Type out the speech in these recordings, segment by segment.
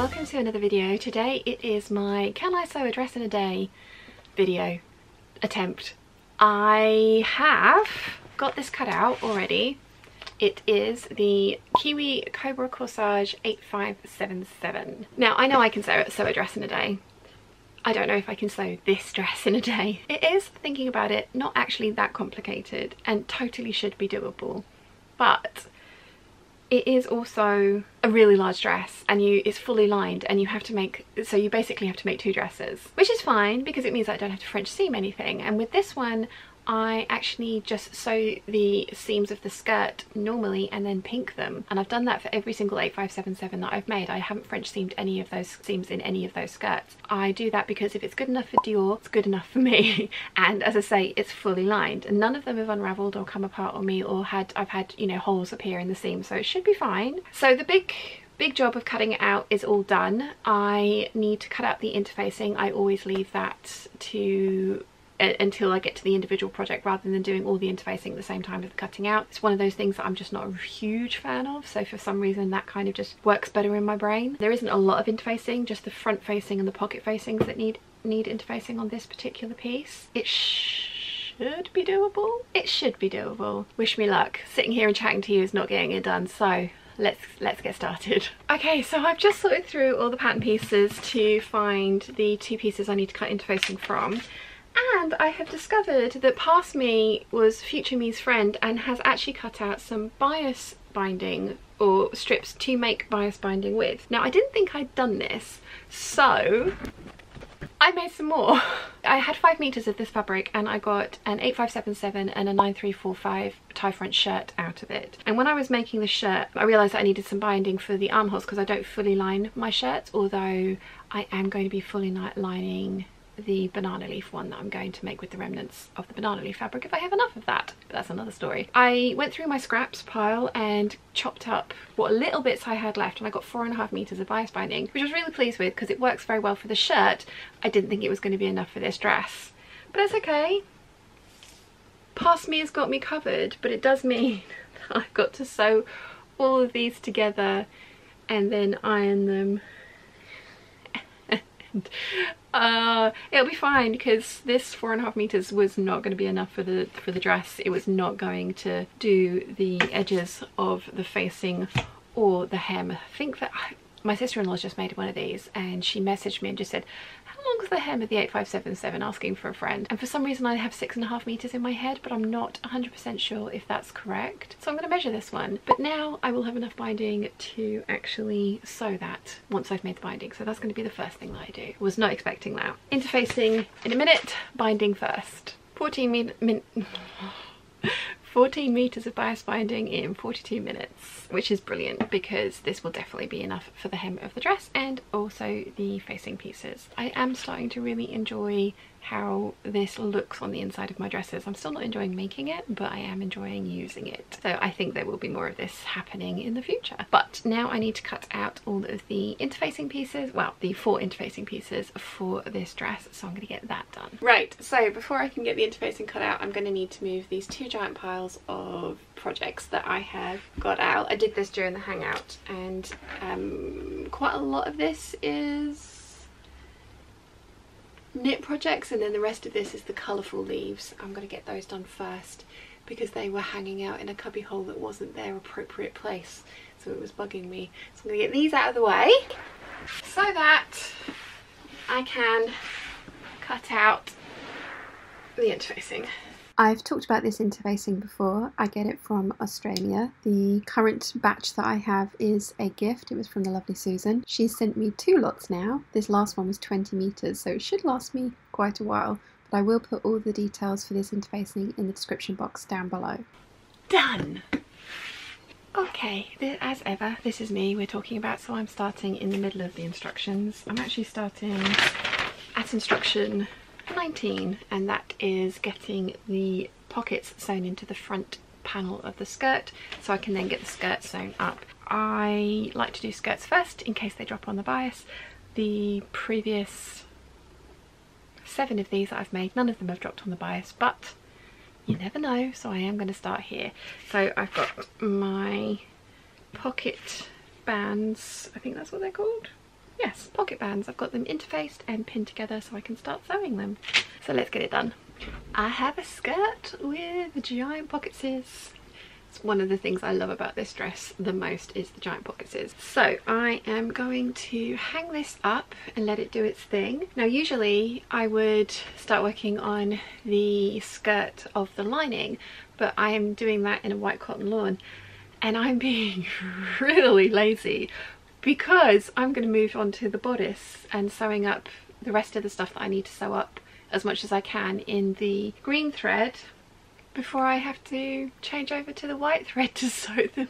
welcome to another video. Today it is my Can I Sew a Dress in a Day video attempt. I have got this cut out already. It is the Kiwi Cobra Corsage 8577. Now I know I can sew a dress in a day. I don't know if I can sew this dress in a day. It is, thinking about it, not actually that complicated and totally should be doable, but it is also a really large dress and it's fully lined, and you have to make, so you basically have to make two dresses, which is fine because it means I don't have to French seam anything. And with this one I actually just sew the seams of the skirt normally and then pink them, and I've done that for every single 8577 that I've made. I haven't French seamed any of those seams in any of those skirts. I do that because if it's good enough for Dior, it's good enough for me. And as I say, it's fully lined and none of them have unraveled or come apart on me, or I've had, you know, holes appear in the seam, so it should be fine. So the big job of cutting it out is all done. I need to cut out the interfacing. I always leave that to until I get to the individual project rather than doing all the interfacing at the same time as the cutting out. It's one of those things that I'm just not a huge fan of, so for some reason that kind of just works better in my brain. There isn't a lot of interfacing, just the front facing and the pocket facings that need interfacing on this particular piece. It should be doable. It should be doable. Wish me luck. Sitting here and chatting to you is not getting it done, so let's get started. Okay, so I've just sorted through all the pattern pieces to find the two pieces I need to cut interfacing from. And I have discovered that past me was future me's friend and has actually cut out some bias binding or strips to make bias binding with. Now I didn't think I'd done this, so I made some more. I had 5 meters of this fabric and I got an 8577 and a 9345 tie front shirt out of it. And when I was making the shirt, I realised that I needed some binding for the armholes because I don't fully line my shirts, although I am going to be fully lining the banana leaf one that I'm going to make with the remnants of the banana leaf fabric if I have enough of that, but that's another story. I went through my scraps pile and chopped up what little bits I had left, and I got 4.5 meters of bias binding, which I was really pleased with because it works very well for the shirt. I didn't think it was going to be enough for this dress, but it's okay. Past me has got me covered, but it does mean that I've got to sew all of these together and then iron them. It'll be fine because this 4.5 meters was not going to be enough for the dress. It was not going to do the edges of the facing or the hem. I think that my sister-in-law's just made one of these and she messaged me and just said, how long is the hem of the 8577, asking for a friend. And for some reason I have 6.5 meters in my head, but I'm not 100% sure if that's correct, so I'm going to measure this one. But now I will have enough binding to actually sew that once I've made the binding, so that's going to be the first thing that I do. Was not expecting that. Interfacing in a minute, binding first. 14 meters of bias binding in 42 minutes, which is brilliant because this will definitely be enough for the hem of the dress and also the facing pieces. I am starting to really enjoy how this looks on the inside of my dresses. I'm still not enjoying making it, but I am enjoying using it. So I think there will be more of this happening in the future. But now I need to cut out all of the interfacing pieces, well, the 4 interfacing pieces for this dress, so I'm going to get that done. Right, so before I can get the interfacing cut out, I'm going to need to move these 2 giant piles of projects that I have got out. I did this during the hangout, and quite a lot of this is knit projects, and then the rest of this is the colourful leaves. I'm going to get those done first because they were hanging out in a cubby hole that wasn't their appropriate place, so it was bugging me. So I'm going to get these out of the way so that I can cut out the interfacing. I've talked about this interfacing before. I get it from Australia. The current batch that I have is a gift. It was from the lovely Susan. She's sent me 2 lots now. This last one was 20 meters, so it should last me quite a while, but I will put all the details for this interfacing in the description box down below. Done! Okay, as ever, this is me we're talking about, so I'm starting in the middle of the instructions. I'm actually starting at instruction 19, and that is getting the pockets sewn into the front panel of the skirt so I can then get the skirt sewn up. I like to do skirts first in case they drop on the bias. The previous 7 of these that I've made, none of them have dropped on the bias, but you never know, so I am going to start here. So I've got my pocket bands, I think that's what they're called. yes, pocket bands. I've got them interfaced and pinned together so I can start sewing them. So let's get it done. I have a skirt with giant pockets. It's one of the things I love about this dress the most is the giant pockets. So I am going to hang this up and let it do its thing. Now usually I would start working on the skirt of the lining, but I am doing that in a white cotton lawn and I'm being really lazy because I'm going to move on to the bodice and sewing up the rest of the stuff that I need to sew up as much as I can in the green thread before I have to change over to the white thread to sew the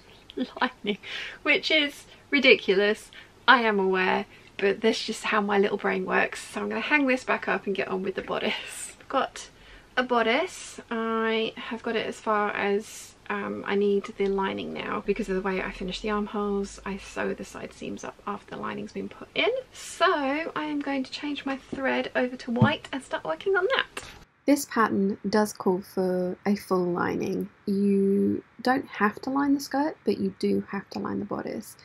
lining, which is ridiculous, I am aware, but that's just how my little brain works. So I'm going to hang this back up and get on with the bodice. I've got a bodice. I have got it as far as I need the lining now because of the way I finish the armholes. I sew the side seams up after the lining's been put in. So I am going to change my thread over to white and start working on that. This pattern does call for a full lining. You don't have to line the skirt, but you do have to line the bodice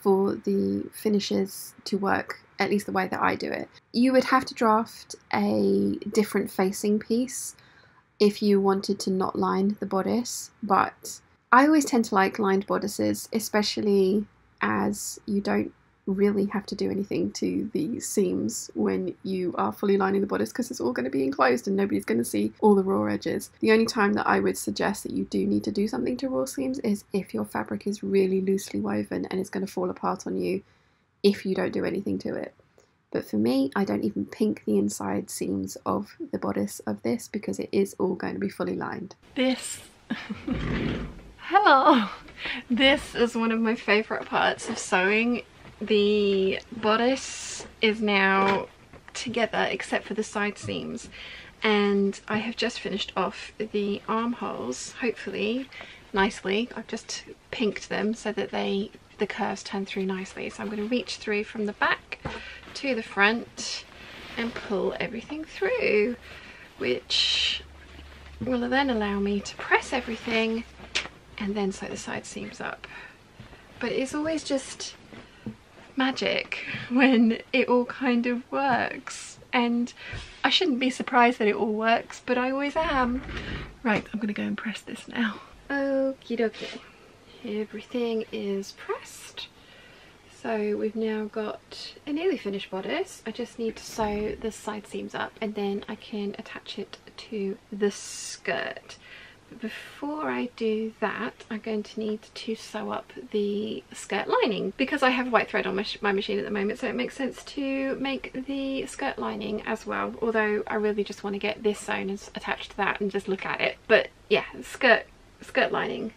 for the finishes to work, at least the way that I do it. You would have to draft a different facing piece if you wanted to not line the bodice, but I always tend to like lined bodices, especially as you don't really have to do anything to the seams when you are fully lining the bodice because it's all going to be enclosed and nobody's going to see all the raw edges. The only time that I would suggest that you do need to do something to raw seams is if your fabric is really loosely woven and it's going to fall apart on you if you don't do anything to it. But for me, I don't even pink the inside seams of the bodice of this because it is all going to be fully lined. This hello, this is one of my favourite parts of sewing. The bodice is now together except for the side seams, and I have just finished off the armholes, hopefully nicely. I've just pinked them so that the curves turn through nicely. So I'm going to reach through from the back to the front and pull everything through, which will then allow me to press everything and then sew the side seams up. But it's always just magic when it all kind of works, and I shouldn't be surprised that it all works, but I always am. Right, I'm gonna go and press this now. Okie dokie, everything is pressed. So we've now got a nearly finished bodice. I just need to sew the side seams up and then I can attach it to the skirt. But before I do that, I'm going to need to sew up the skirt lining because I have white thread on my machine at the moment, so it makes sense to make the skirt lining as well, although I really just want to get this sewn and attached to that and just look at it. But yeah, skirt lining,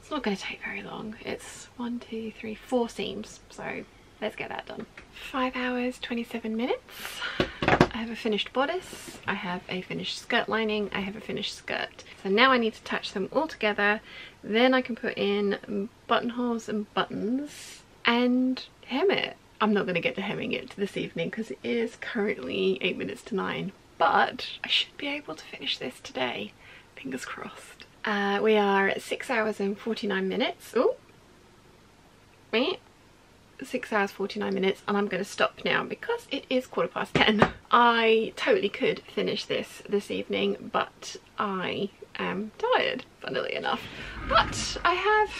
it's not going to take very long. It's 1, 2, 3, 4 seams, so let's get that done. 5 hours 27 minutes. I have a finished bodice, I have a finished skirt lining, I have a finished skirt. So now I need to attach them all together, then I can put in buttonholes and buttons and hem it. I'm not going to get to hemming it this evening because it is currently 8 minutes to 9, but I should be able to finish this today, fingers crossed. We are at 6 hours and 49 minutes. Oh, 6 hours 49 minutes, and I'm going to stop now because it is 10:15. I totally could finish this evening, but I am tired, funnily enough. But I have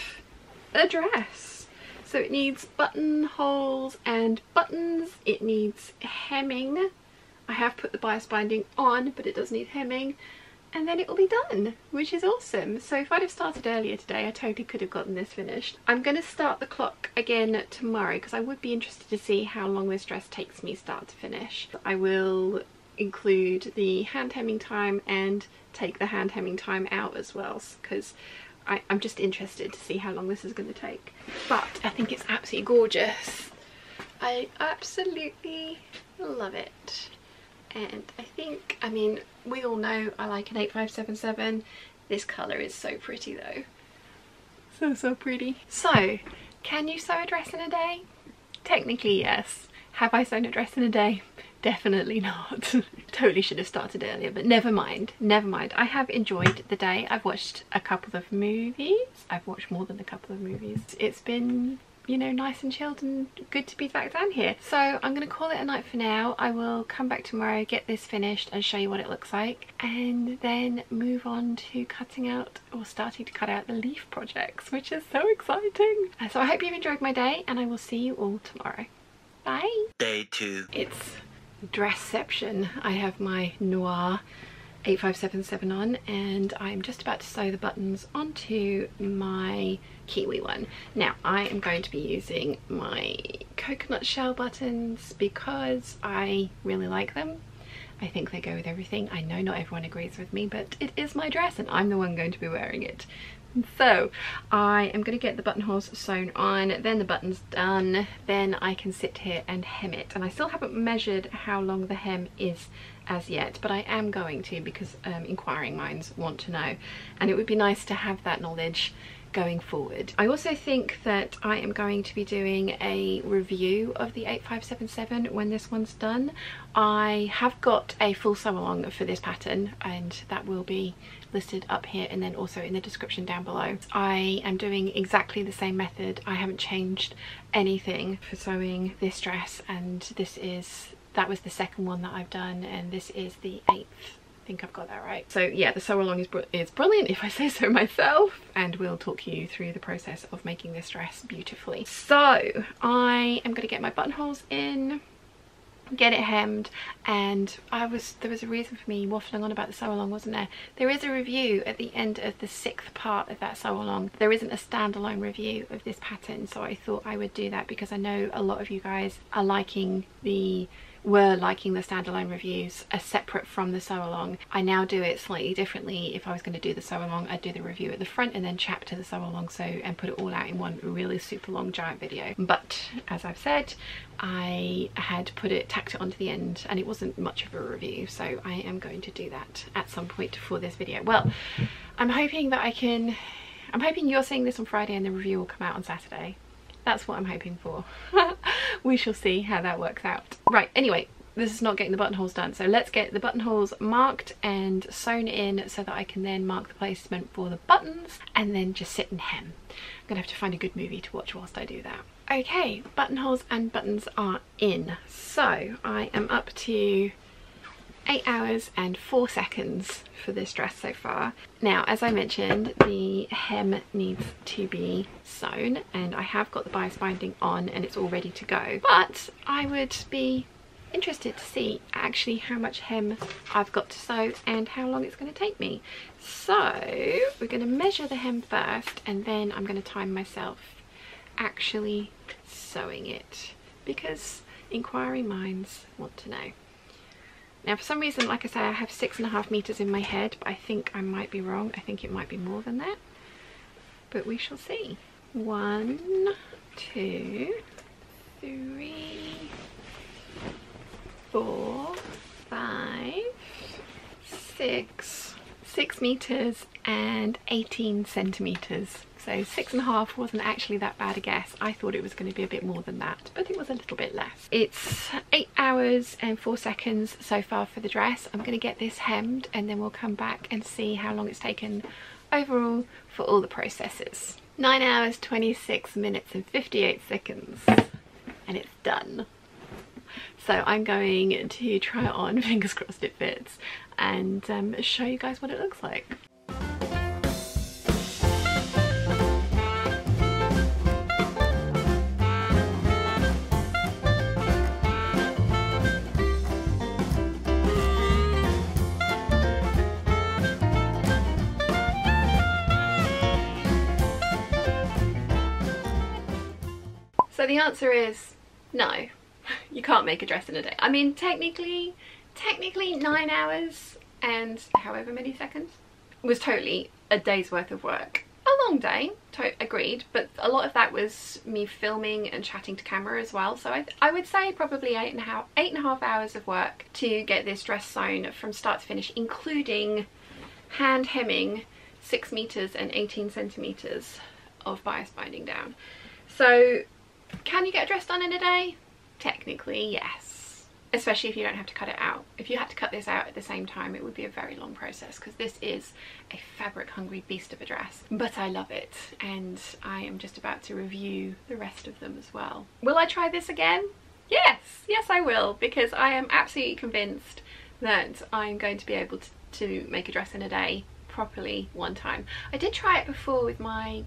a dress, so it needs buttonholes and buttons, it needs hemming. I have put the bias binding on, but it does need hemming, and then it will be done, which is awesome. So if I'd have started earlier today, I totally could have gotten this finished. I'm going to start the clock again tomorrow because I would be interested to see how long this dress takes me start to finish. I will include the hand hemming time and take the hand hemming time out as well because I'm just interested to see how long this is going to take. But I think it's absolutely gorgeous. I absolutely love it. And I think, I mean, we all know I like an 8577. This colour is so pretty though. So pretty. So, can you sew a dress in a day? Technically yes. Have I sewn a dress in a day? Definitely not. Totally should have started earlier, but never mind. Never mind. I have enjoyed the day. I've watched a couple of movies. I've watched more than a couple of movies. It's been you know, nice and chilled and good to be back down here. So I'm gonna call it a night for now. I will come back tomorrow, get this finished and show you what it looks like, and then move on to cutting out, or starting to cut out, the leaf projects, which is so exciting. So I hope you've enjoyed my day, and I will see you all tomorrow. Bye. Day 2. It's dressception. I have my Noir 8577 on, and I'm just about to sew the buttons onto my Kiwi one. Now I am going to be using my coconut shell buttons because I really like them. I think they go with everything. I know not everyone agrees with me, but it is my dress and I'm the one going to be wearing it. So I am going to get the buttonholes sewn on, then the buttons done, then I can sit here and hem it. And I still haven't measured how long the hem is as yet, but I am going to, because inquiring minds want to know, and it would be nice to have that knowledge going forward. I also think that I am going to be doing a review of the 8577 when this one's done. I have got a full sew along for this pattern, and that will be listed up here and then also in the description down below. I am doing exactly the same method. I haven't changed anything for sewing this dress, and that was the second one that I've done, and this is the 8th. I think I've got that right. So yeah, the sew along is brilliant, if I say so myself, and we'll talk you through the process of making this dress beautifully. So I am going to get my buttonholes in, get it hemmed, and there was a reason for me waffling on about the sew along, wasn't there? There is a review at the end of the 6th part of that sew along. There isn't a standalone review of this pattern, so I thought I would do that because I know a lot of you guys are were liking the standalone reviews as separate from the sew along. I now do it slightly differently. If I was going to do the sew along, I'd do the review at the front and then chapter the sew along, and put it all out in one really super long giant video. But as I've said, I had tacked it onto the end, and it wasn't much of a review, so I am going to do that at some point for this video. Well, I'm hoping you're seeing this on Friday and the review will come out on Saturday. That's what I'm hoping for. We shall see how that works out. Right, anyway, this is not getting the buttonholes done, so let's get the buttonholes marked and sewn in so that I can then mark the placement for the buttons and then just sit and hem. I'm gonna have to find a good movie to watch whilst I do that. Okay, buttonholes and buttons are in. So I am up to 8 hours and 4 seconds for this dress so far. Now, as I mentioned, the hem needs to be sewn, and I have got the bias binding on and it's all ready to go. But I would be interested to see actually how much hem I've got to sew and how long it's going to take me. So we're going to measure the hem first, and then I'm going to time myself actually sewing it, because inquiring minds want to know. Now, for some reason, like I say, I have 6.5 meters in my head, but I think I might be wrong. I think it might be more than that, but we shall see. 1, 2, 3, 4, 5, 6 meters and 18 centimeters. So 6.5 wasn't actually that bad a guess. I thought it was going to be a bit more than that, but it was a little bit less. It's 8 hours and 4 seconds so far for the dress. I'm going to get this hemmed and then we'll come back and see how long it's taken overall for all the processes. 9 hours, 26 minutes and 58 seconds, and it's done. So I'm going to try it on, fingers crossed it fits, and show you guys what it looks like. So the answer is no, you can't make a dress in a day. I mean, technically 9 hours and however many seconds was totally a day's worth of work. A long day, agreed, but a lot of that was me filming and chatting to camera as well. So I would say probably 8.5 hours of work to get this dress sewn from start to finish, including hand hemming 6 meters and 18 centimeters of bias binding down. So can you get a dress done in a day? Technically, yes. especially if you don't have to cut it out. If you had to cut this out at the same time, it would be a very long process, because this is a fabric hungry beast of a dress. But I love it, and I am just about to review the rest of them as well. Will I try this again? Yes I will, because I am absolutely convinced that I'm going to be able to make a dress in a day properly one time. I did try it before with my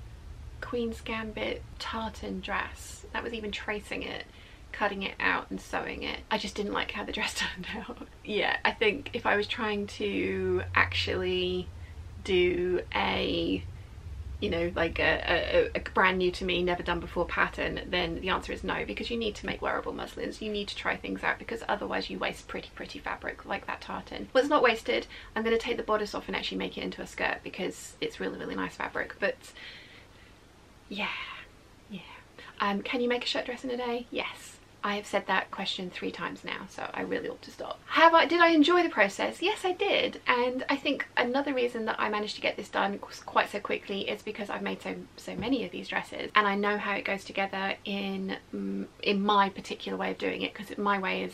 Queen's Gambit tartan dress. That was even tracing it, cutting it out and sewing it. I just didn't like how the dress turned out. Yeah, I think if I was trying to actually do a, you know, like a brand new to me, never done before pattern, then the answer is no, because you need to make wearable muslins. You need to try things out, because otherwise you waste pretty fabric like that tartan. Well, it's not wasted. I'm going to take the bodice off and actually make it into a skirt, because it's really nice fabric. But yeah. Can you make a shirt dress in a day? Yes. I have said that question 3 times now, so I really ought to stop. Did I enjoy the process? Yes, I did. And I think another reason that I managed to get this done quite so quickly is because I've made so many of these dresses, and I know how it goes together in my particular way of doing it, because my way is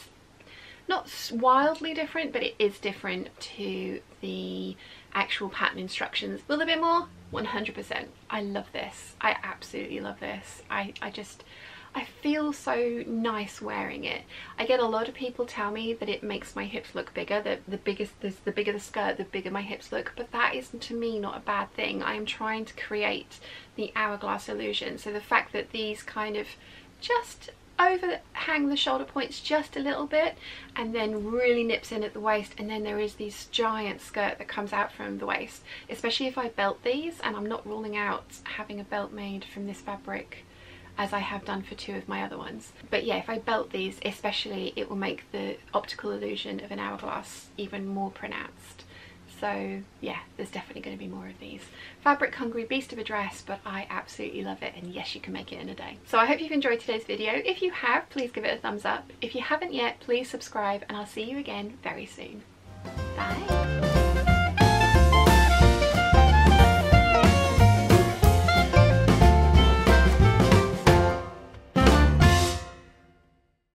not wildly different, but it is different to the actual pattern instructions. Will there be more? 100%. I love this. I absolutely love this. I feel so nice wearing it. I get a lot of people tell me that it makes my hips look bigger, that the bigger the skirt, the bigger my hips look, but that is to me not a bad thing. I am trying to create the hourglass illusion, so the fact that these kind of just overhang the shoulder points just a little bit, and then really nips in at the waist, and then there is this giant skirt that comes out from the waist, especially if I belt these, and I'm not ruling out having a belt made from this fabric, as I have done for 2 of my other ones. But yeah, if I belt these especially, it will make the optical illusion of an hourglass even more pronounced. So yeah, there's definitely going to be more of these. Fabric hungry beast of a dress, but I absolutely love it, and yes, you can make it in a day. So I hope you've enjoyed today's video. If you have, please give it a thumbs up. If you haven't yet, please subscribe, and I'll see you again very soon. Bye!